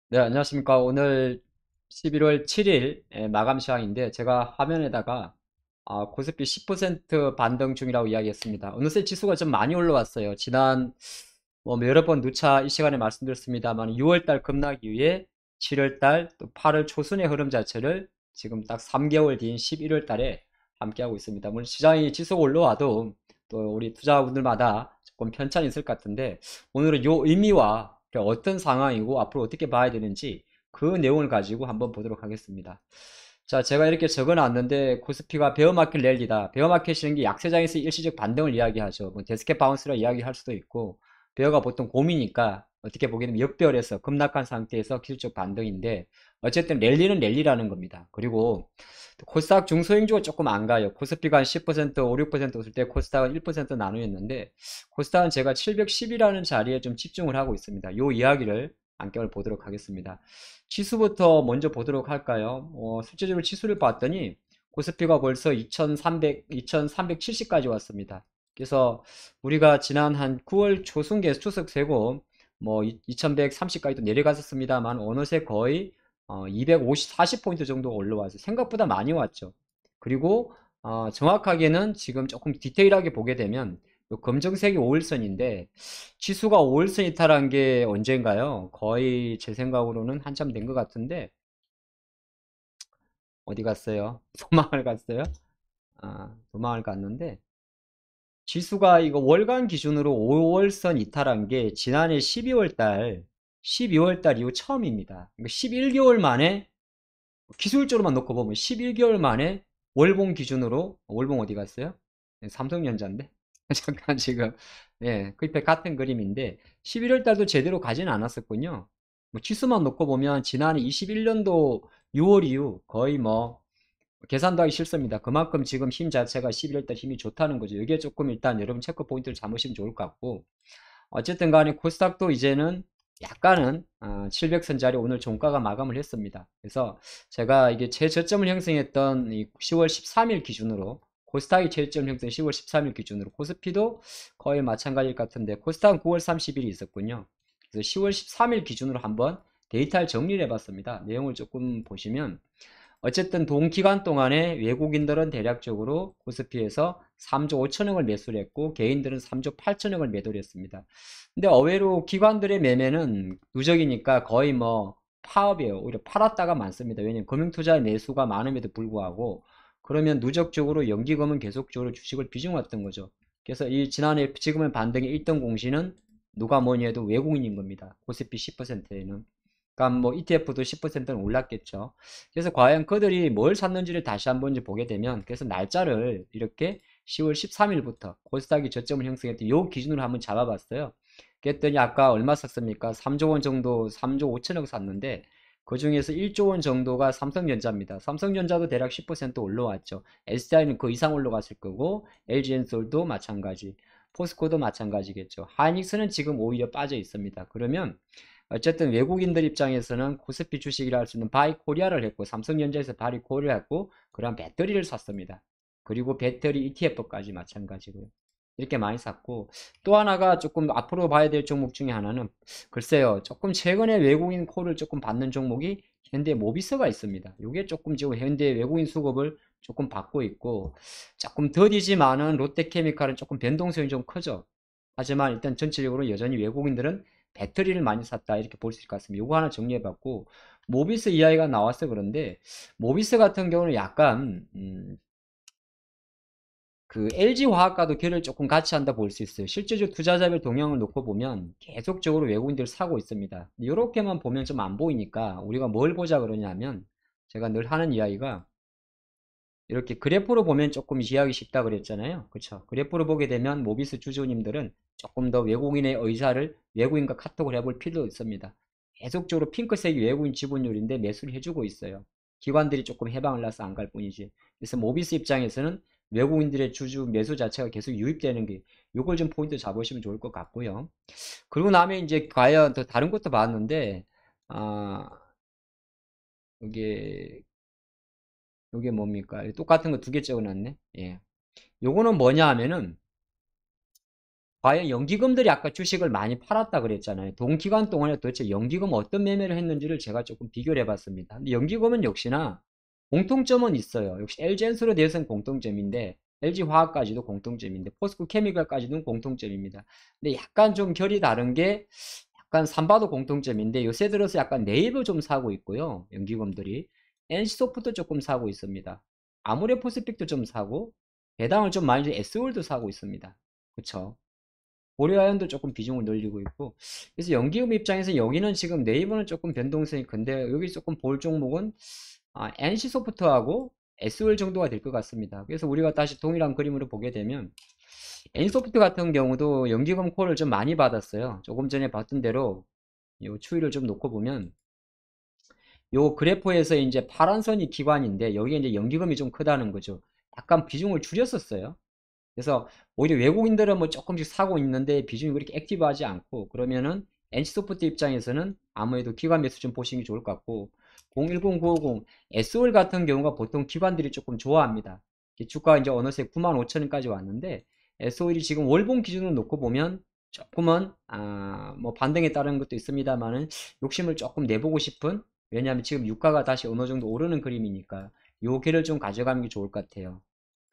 네, 안녕하십니까. 오늘 11월 7일 마감 시황인데 제가 화면에다가 코스피 10% 반등 중이라고 이야기했습니다. 어느새 지수가 좀 많이 올라왔어요. 지난 뭐 여러 번 누차 이 시간에 말씀드렸습니다만 6월달 급락 이후에 7월달 또 8월 초순의 흐름 자체를 지금 딱 3개월 뒤인 11월달에 함께하고 있습니다. 물론 시장이 지수가 올라와도 또 우리 투자분들마다 조금 편차는 있을 것 같은데 오늘은 요 의미와 어떤 상황이고 앞으로 어떻게 봐야 되는지 그 내용을 가지고 한번 보도록 하겠습니다. 자, 제가 이렇게 적어 놨는데 코스피가 베어마켓 랠리다. 베어마켓이라는 게 약세장에서 일시적 반등을 이야기하죠. 뭐 데스켓 바운스라 이야기할 수도 있고 베어가 보통 곰이니까 어떻게 보게 되면 역배열에서 급락한 상태에서 기술적 반등인데 어쨌든 랠리는 랠리라는 겁니다. 그리고 코스닥 중소형주가 조금 안 가요. 코스피가 한 10%, 5, 6% 웃을 때 코스닥은 1% 나누었는데 코스닥은 제가 710이라는 자리에 좀 집중을 하고 있습니다. 요 이야기를 함께 보도록 하겠습니다. 지수부터 먼저 보도록 할까요? 실제적으로 지수를 봤더니 코스피가 벌써 2370까지 왔습니다. 그래서 우리가 지난 한 9월 초순계 추석 세고 뭐 2130까지도 내려갔었습니다만 어느새 거의 250, 40포인트 정도 올라와서 생각보다 많이 왔죠. 그리고 정확하게는 지금 조금 디테일하게 보게 되면 요 검정색이 5일선인데 지수가 5일선 이탈한 게 언젠가요? 거의 제 생각으로는 한참 된 것 같은데 어디 갔어요? 도망을 갔어요? 도망을 갔는데 지수가 이거 월간 기준으로 5월선 이탈한 게 지난해 12월 달 이후 처음입니다. 11개월 만에 기술적으로만 놓고 보면 11개월 만에 월봉 기준으로 월봉 어디 갔어요? 네, 삼성전자인데 잠깐 지금 그 옆에 같은 그림인데 11월 달도 제대로 가지는 않았었군요. 뭐 지수만 놓고 보면 지난해 21년도 6월 이후 거의 뭐 계산도 하기 싫습니다. 그만큼 지금 힘 자체가 11월 달 힘이 좋다는 거죠. 이게 조금 일단 여러분 체크 포인트를 잡으시면 좋을 것 같고 어쨌든 간에 코스닥도 이제는 약간은 700선 자리 오늘 종가가 마감을 했습니다. 그래서 제가 이게 최저점을 형성했던 이 10월 13일 기준으로 코스닥이 최저점 형성 10월 13일 기준으로 코스피도 거의 마찬가지일 것 같은데 코스닥은 9월 30일이 있었군요. 그래서 10월 13일 기준으로 한번 데이터를 정리를 해봤습니다. 내용을 조금 보시면 어쨌든 동기간 동안에 외국인들은 대략적으로 코스피에서 3조 5천억을 매수를 했고 개인들은 3조 8천억을 매도를 했습니다. 근데 의외로 기관들의 매매는 누적이니까 거의 뭐 파업이에요. 오히려 팔았다가 많습니다. 왜냐하면 금융투자의 매수가 많음에도 불구하고 그러면 누적적으로 연기금은 계속적으로 주식을 비중왔던 거죠. 그래서 이 지난해 지금의 반등의 1등 공신은 누가 뭐니 해도 외국인인 겁니다. 코스피 10%에는. 그러니까 뭐 ETF도 10%는 올랐겠죠. 그래서 과연 그들이 뭘 샀는지를 다시 한번 이제 보게 되면 그래서 날짜를 이렇게 10월 13일부터 코스닥이 저점을 형성했던 요 기준으로 한번 잡아봤어요. 그랬더니 아까 얼마 샀습니까? 3조 원 정도, 3조 5천억 샀는데 그 중에서 1조 원 정도가 삼성전자입니다. 삼성전자도 대략 10% 올라왔죠. SDI는 그 이상 올라갔을 거고 LG엔솔도 마찬가지, 포스코도 마찬가지겠죠. 하이닉스는 지금 오히려 빠져 있습니다. 그러면 어쨌든 외국인들 입장에서는 코스피 주식이라 할 수 있는 바이 코리아를 했고 삼성전자에서 바이 코리아를 했고 그런 배터리를 샀습니다. 그리고 배터리 ETF까지 마찬가지고요. 이렇게 많이 샀고 또 하나가 조금 앞으로 봐야 될 종목 중에 하나는 글쎄요 조금 최근에 외국인 콜을 조금 받는 종목이 현대 모비스가 있습니다. 이게 조금 지금 현대 외국인 수급을 조금 받고 있고 조금 더디지만은 롯데케미칼은 조금 변동성이 좀 크죠. 하지만 일단 전체적으로 여전히 외국인들은 배터리를 많이 샀다 이렇게 볼 수 있을 것 같습니다. 이거 하나 정리해봤고 모비스 이야기가 나와서 그런데 모비스 같은 경우는 약간 그 LG화학과도 걔를 조금 같이 한다 볼 수 있어요. 실제적 투자자별 동향을 놓고 보면 계속적으로 외국인들 사고 있습니다. 이렇게만 보면 좀 안 보이니까 우리가 뭘 보자 그러냐면 제가 늘 하는 이야기가 이렇게 그래프로 보면 조금 이해하기 쉽다 그랬잖아요. 그쵸? 그래프로 보게 되면 모비스 주주님들은 조금 더 외국인의 의사를 외국인과 카톡을 해볼 필요도 있습니다. 계속적으로 핑크색이 외국인 지분율인데 매수를 해주고 있어요. 기관들이 조금 해방을 나서 안 갈 뿐이지. 그래서 모비스 입장에서는 외국인들의 주주 매수 자체가 계속 유입되는 게 요걸 좀 포인트 잡으시면 좋을 것 같고요. 그리고 나면 이제 과연 더 다른 것도 봤는데 아 이게 요게 뭡니까? 똑같은 거 두 개 적어놨네. 예. 요거는 뭐냐 하면은 과연 연기금들이 아까 주식을 많이 팔았다 그랬잖아요. 동기간 동안에 도대체 연기금 어떤 매매를 했는지를 제가 조금 비교를 해봤습니다. 근데 연기금은 역시나 공통점은 있어요. 역시 LG엔솔에 대해서는 공통점인데 LG화학까지도 공통점인데 포스코케미칼까지도 공통점입니다. 근데 약간 좀 결이 다른 게 약간 삼바도 공통점인데 요새 들어서 약간 네이버 좀 사고 있고요. 연기금들이 NC소프트 조금 사고 있습니다. 아모레포스픽도 좀 사고 배당을 좀 많이 S홀도 사고 있습니다. 그쵸? 고려아연도 조금 비중을 늘리고 있고 그래서 연기금 입장에서 여기는 지금 네이버는 조금 변동성이 큰데 여기 조금 볼 종목은 NC소프트하고 SOL 정도가 될 것 같습니다. 그래서 우리가 다시 동일한 그림으로 보게 되면 NC소프트 같은 경우도 연기금 콜을 좀 많이 받았어요. 조금 전에 봤던 대로 요 추이를 좀 놓고 보면 요 그래프에서 이제 파란 선이 기관인데 여기에 이제 연기금이 좀 크다는 거죠. 약간 비중을 줄였었어요. 그래서 오히려 외국인들은 뭐 조금씩 사고 있는데 비중이 그렇게 액티브하지 않고 그러면은 NC소프트 입장에서는 아무래도 기관 매수 좀 보시는 게 좋을 것 같고 010950 SOL 같은 경우가 보통 기관들이 조금 좋아합니다. 주가가 이제 어느새 95,000원까지 왔는데 SOL이 지금 월봉 기준으로 놓고 보면 조금은 뭐 반등에 따른 것도 있습니다만은 욕심을 조금 내보고 싶은 왜냐하면 지금 유가가 다시 어느 정도 오르는 그림이니까 요 개를 좀 가져가는 게 좋을 것 같아요.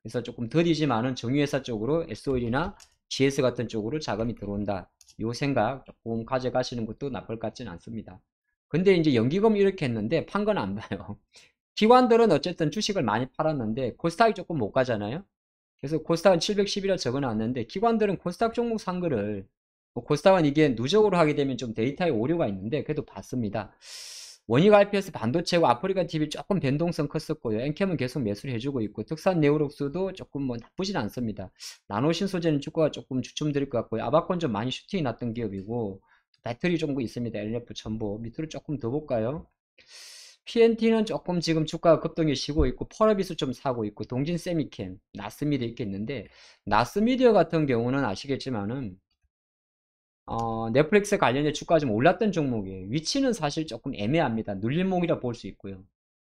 그래서 조금 더디지만은 정유회사 쪽으로 SOL이나 GS 같은 쪽으로 자금이 들어온다. 요 생각 조금 가져가시는 것도 나쁠 것 같지는 않습니다. 근데 이제 연기금 이렇게 했는데 판 건 안 봐요. 기관들은 어쨌든 주식을 많이 팔았는데 코스닥이 조금 못 가잖아요. 그래서 코스닥은 710이라 적어놨는데 기관들은 코스닥 종목 산 거를 뭐 코스닥은 이게 누적으로 하게 되면 좀 데이터에 오류가 있는데 그래도 봤습니다. 원익 RPS 반도체고 아프리카 TV 조금 변동성 컸었고요. 엔캠은 계속 매수를 해주고 있고 특산 네오록스도 조금 뭐 나쁘진 않습니다. 나노신소재는 주가가 조금 주춤드릴 것 같고요. 아바콘 좀 많이 슈팅이 났던 기업이고 배터리 종목 있습니다. LF 첨보 밑으로 조금 더 볼까요? PNT는 조금 지금 주가가 급등이 쉬고 있고 펄어비스 좀 사고 있고 동진 세미캠, 나스미디어 있겠는데 나스미디어 같은 경우는 아시겠지만은 넷플릭스 관련해 주가가 좀 올랐던 종목이에요. 위치는 사실 조금 애매합니다. 눌림목이라 볼 수 있고요.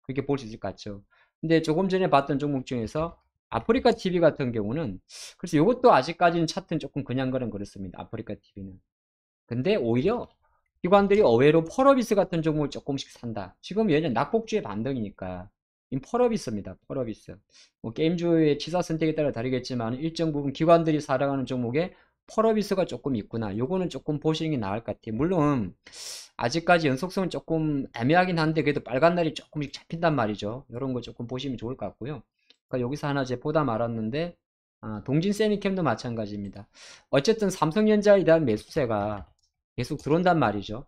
그렇게 볼 수 있을 것 같죠. 근데 조금 전에 봤던 종목 중에서 아프리카 TV 같은 경우는 그래서 이것도 아직까지는 차트는 조금 그냥 거는 그렇습니다. 아프리카 TV는. 근데 오히려 기관들이 의외로 펄어비스 같은 종목을 조금씩 산다. 지금 왜냐면 낙폭주의 반등이니까. 이 펄어비스입니다. 펄어비스. 뭐 게임주의 치사 선택에 따라 다르겠지만 일정 부분 기관들이 살아가는 종목에 펄어비스가 조금 있구나. 요거는 조금 보시는 게 나을 것 같아요. 물론 아직까지 연속성은 조금 애매하긴 한데 그래도 빨간 날이 조금씩 잡힌단 말이죠. 이런 거 조금 보시면 좋을 것 같고요. 그러니까 여기서 하나 제 보다 말았는데 동진 세미캠도 마찬가지입니다. 어쨌든 삼성전자에 대한 매수세가 계속 들어온단 말이죠.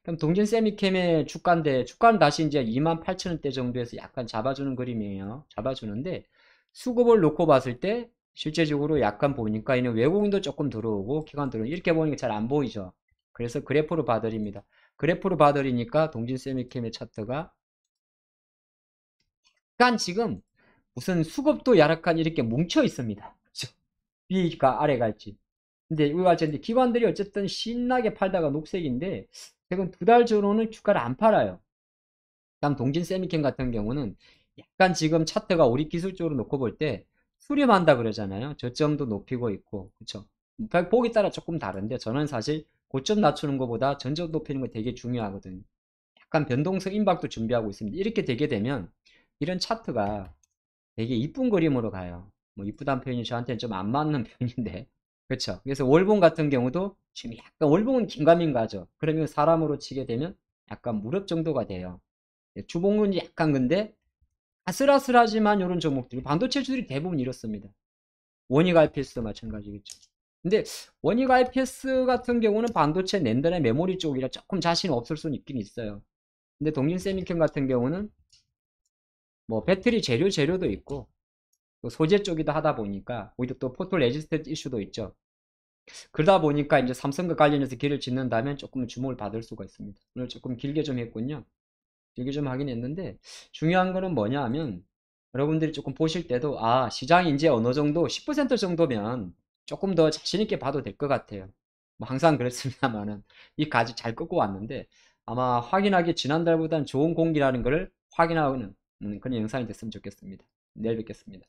그럼 동진 세미캠의 주가인데 주가는 다시 이제 28,000원대 정도에서 약간 잡아주는 그림이에요. 잡아주는데 수급을 놓고 봤을 때 실제적으로 약간 보니까 이는 외국인도 조금 들어오고 기관들은 이렇게 보니까 잘 안 보이죠. 그래서 그래프로 봐드립니다. 그래프로 봐드리니까 동진 세미캠의 차트가 약간 지금 무슨 수급도 약간 이렇게 뭉쳐 있습니다. 그죠? 위가 아래 갈지. 근데 이와 같이 기관들이 어쨌든 신나게 팔다가 녹색인데 최근 두 달 전후는 주가를 안 팔아요. 다음 동진 세미캠 같은 경우는 약간 지금 차트가 우리 기술적으로 놓고 볼 때 수렴한다 그러잖아요. 저점도 높이고 있고 그쵸. 보기 따라 조금 다른데 저는 사실 고점 낮추는 것보다 전적 높이는 거 되게 중요하거든요. 약간 변동성 임박도 준비하고 있습니다. 이렇게 되게 되면 이런 차트가 되게 이쁜 그림으로 가요. 뭐 이쁘다는 표현이 저한테는 좀 안 맞는 표현인데 그렇죠. 그래서 월봉 같은 경우도 지금 약간 월봉은 긴가민가죠. 그러면 사람으로 치게 되면 약간 무릎 정도가 돼요. 주봉은 약간 근데 아슬아슬하지만 이런 종목들이 반도체주들이 대부분 이렇습니다. 원익 IPS도 마찬가지겠죠. 근데 원익 IPS 같은 경우는 반도체 낸더나 메모리 쪽이라 조금 자신 없을 수는 있긴 있어요. 근데 동진 세미캠 같은 경우는 뭐 배터리 재료도 있고 또 소재 쪽이다 하다 보니까 오히려 또 포토 레지스턴트 이슈도 있죠. 그러다 보니까 이제 삼성과 관련해서 길을 짓는다면 조금 주목을 받을 수가 있습니다. 오늘 조금 길게 좀 했군요. 길게 좀 하긴 했는데 중요한 거는 뭐냐 하면 여러분들이 조금 보실 때도 시장이 이제 어느 정도 10% 정도면 조금 더 자신 있게 봐도 될 것 같아요. 뭐 항상 그렇습니다만은 이 가지 잘 꺾고 왔는데 아마 확인하기 지난달보다는 좋은 공기라는 것을 확인하는 그런 영상이 됐으면 좋겠습니다. 내일 뵙겠습니다.